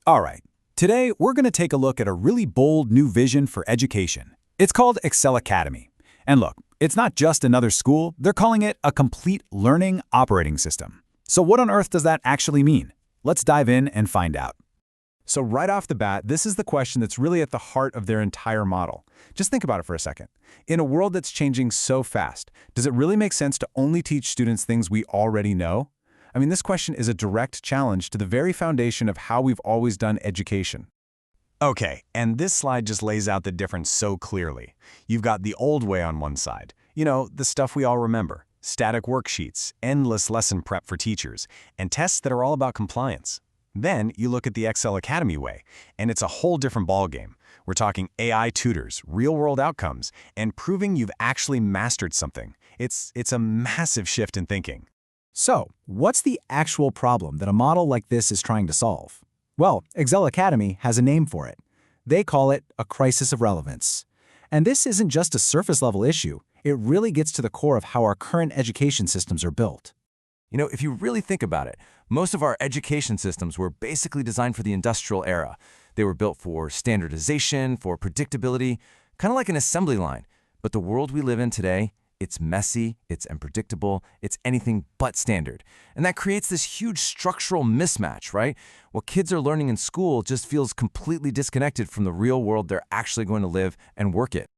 All right, today we're going to take a look at a really bold new vision for education. It's called ExelAcademy. And look, it's not just another school, they're calling it a complete learning operating system. So what on earth does that actually mean? Let's dive in and find out. So right off the bat, this is the question that's really at the heart of their entire model. Just think about it for a second. In a world that's changing so fast, does it really make sense to only teach students things we already know? I mean, this question is a direct challenge to the very foundation of how we've always done education. Okay, and this slide just lays out the difference so clearly. You've got the old way on one side. You know, the stuff we all remember. Static worksheets, endless lesson prep for teachers, and tests that are all about compliance. Then you look at the ExelAcademy way, and it's a whole different ballgame. We're talking AI tutors, real-world outcomes, and proving you've actually mastered something. It's a massive shift in thinking. So, what's the actual problem that a model like this is trying to solve? Well, ExelAcademy has a name for it. They call it a crisis of relevance. And this isn't just a surface-level issue. It really gets to the core of how our current education systems are built. You know, if you really think about it, most of our education systems were basically designed for the industrial era. They were built for standardization, for predictability, kind of like an assembly line. But the world we live in today, it's messy, it's unpredictable, it's anything but standard. And that creates this huge structural mismatch, right? What kids are learning in school just feels completely disconnected from the real world they're actually going to live and work it.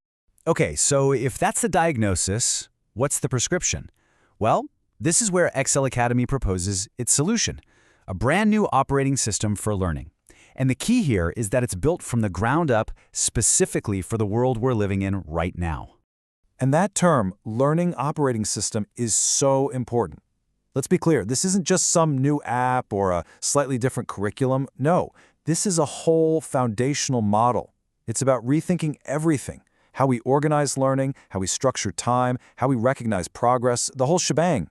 Okay, so if that's the diagnosis, what's the prescription? Well, this is where ExelAcademy proposes its solution, a brand new operating system for learning. And the key here is that it's built from the ground up specifically for the world we're living in right now. And that term, learning operating system, is so important. Let's be clear, this isn't just some new app or a slightly different curriculum. No, this is a whole foundational model. It's about rethinking everything. How we organize learning, how we structure time, how we recognize progress, the whole shebang.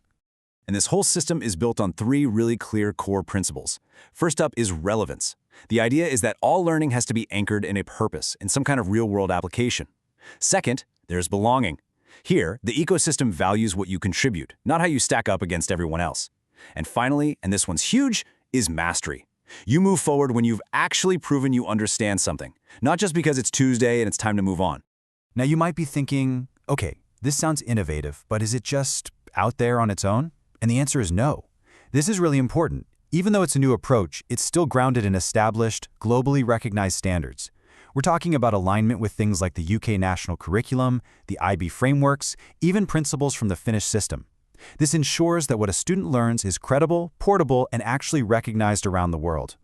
And this whole system is built on three really clear core principles. First up is relevance. The idea is that all learning has to be anchored in a purpose, in some kind of real-world application. Second, there's belonging. Here, the ecosystem values what you contribute, not how you stack up against everyone else. And finally, and this one's huge, is mastery. You move forward when you've actually proven you understand something, not just because it's Tuesday and it's time to move on. Now you might be thinking, okay, this sounds innovative, but is it just out there on its own? And the answer is no. This is really important. Even though it's a new approach, it's still grounded in established, globally recognized standards. We're talking about alignment with things like the UK National Curriculum, the IB frameworks, even principles from the Finnish system. This ensures that what a student learns is credible, portable, and actually recognized around the world.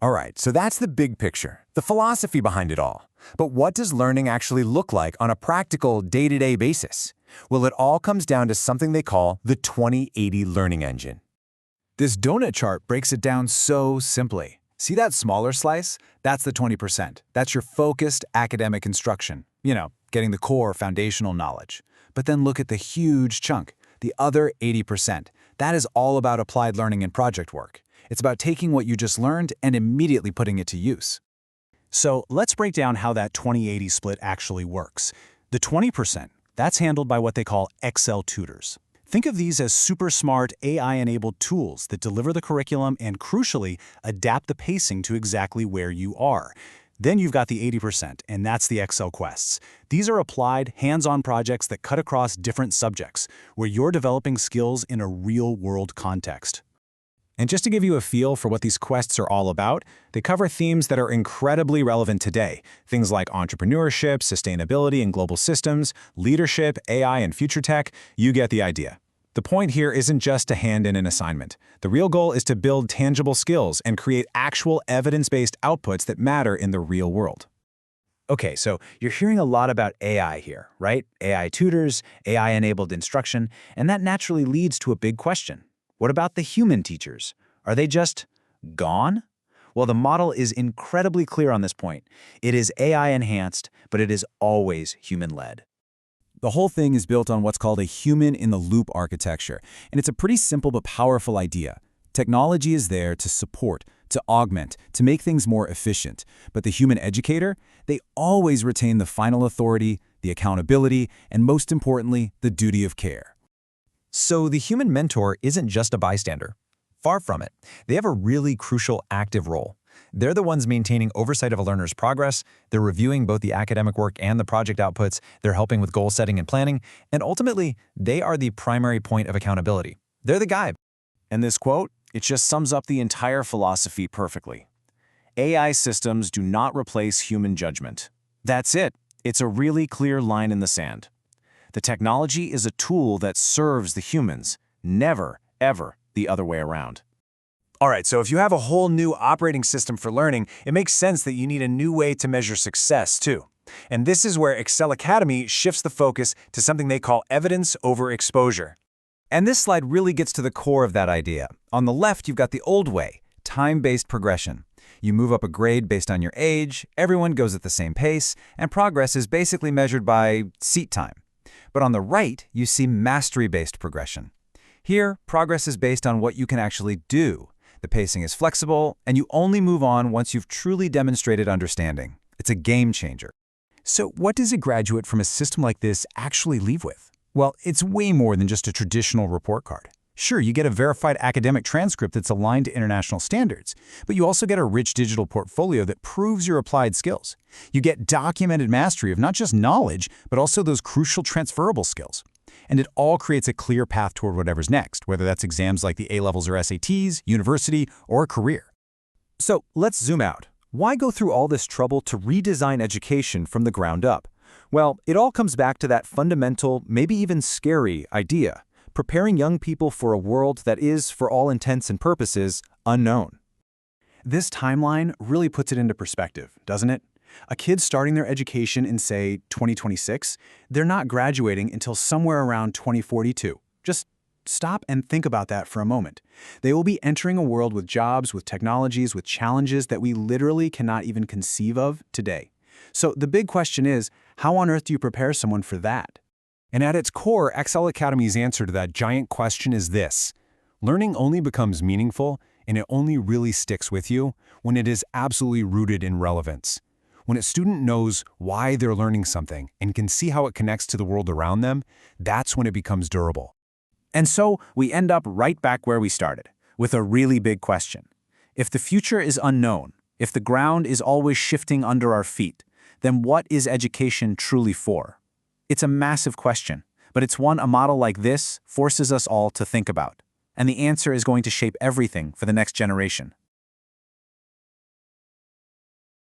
All right, so that's the big picture, the philosophy behind it all. But what does learning actually look like on a practical, day-to-day basis? Well, it all comes down to something they call the 2080 learning engine. This donut chart breaks it down so simply. See that smaller slice? That's the 20%. That's your focused academic instruction. You know, getting the core foundational knowledge. But then look at the huge chunk, the other 80%. That is all about applied learning and project work. It's about taking what you just learned and immediately putting it to use. So let's break down how that 20-80 split actually works. The 20%, that's handled by what they call Excel tutors. Think of these as super smart AI-enabled tools that deliver the curriculum and, crucially, adapt the pacing to exactly where you are. Then you've got the 80%, and that's the Excel quests. These are applied, hands-on projects that cut across different subjects, where you're developing skills in a real-world context. And just to give you a feel for what these quests are all about, they cover themes that are incredibly relevant today. Things like entrepreneurship, sustainability and global systems, leadership, AI and future tech. You get the idea. The point here isn't just to hand in an assignment. The real goal is to build tangible skills and create actual evidence-based outputs that matter in the real world. Okay, so you're hearing a lot about AI here, right? AI tutors, AI-enabled instruction, and that naturally leads to a big question. What about the human teachers? Are they just gone? Well, the model is incredibly clear on this point. It is AI-enhanced, but it is always human-led. The whole thing is built on what's called a human-in-the-loop architecture, and it's a pretty simple but powerful idea. Technology is there to support, to augment, to make things more efficient, but the human educator, they always retain the final authority, the accountability, and most importantly, the duty of care. So the human mentor isn't just a bystander. Far from it. They have a really crucial active role. They're the ones maintaining oversight of a learner's progress, they're reviewing both the academic work and the project outputs, they're helping with goal setting and planning, and ultimately, they are the primary point of accountability. They're the guide. And this quote, it just sums up the entire philosophy perfectly. AI systems do not replace human judgment. That's it. It's a really clear line in the sand. The technology is a tool that serves the humans, never, ever the other way around. All right, so if you have a whole new operating system for learning, it makes sense that you need a new way to measure success, too. And this is where ExelAcademy shifts the focus to something they call evidence over exposure. And this slide really gets to the core of that idea. On the left, you've got the old way, time-based progression. You move up a grade based on your age, everyone goes at the same pace, and progress is basically measured by seat time. But on the right, you see mastery-based progression. Here, progress is based on what you can actually do. The pacing is flexible, and you only move on once you've truly demonstrated understanding. It's a game changer. So what does a graduate from a system like this actually leave with? Well, it's way more than just a traditional report card. Sure, you get a verified academic transcript that's aligned to international standards, but you also get a rich digital portfolio that proves your applied skills. You get documented mastery of not just knowledge, but also those crucial transferable skills. And it all creates a clear path toward whatever's next, whether that's exams like the A-levels or SATs, university, or a career. So let's zoom out. Why go through all this trouble to redesign education from the ground up? Well, it all comes back to that fundamental, maybe even scary idea: preparing young people for a world that is, for all intents and purposes, unknown. This timeline really puts it into perspective, doesn't it? A kid starting their education in, say, 2026, they're not graduating until somewhere around 2042. Just stop and think about that for a moment. They will be entering a world with jobs, with technologies, with challenges that we literally cannot even conceive of today. So the big question is, how on earth do you prepare someone for that? And at its core, ExelAcademy's answer to that giant question is this: learning only becomes meaningful, and it only really sticks with you when it is absolutely rooted in relevance. When a student knows why they're learning something and can see how it connects to the world around them, that's when it becomes durable. And so we end up right back where we started, with a really big question. If the future is unknown, if the ground is always shifting under our feet, then what is education truly for? It's a massive question, but it's one a model like this forces us all to think about. And the answer is going to shape everything for the next generation.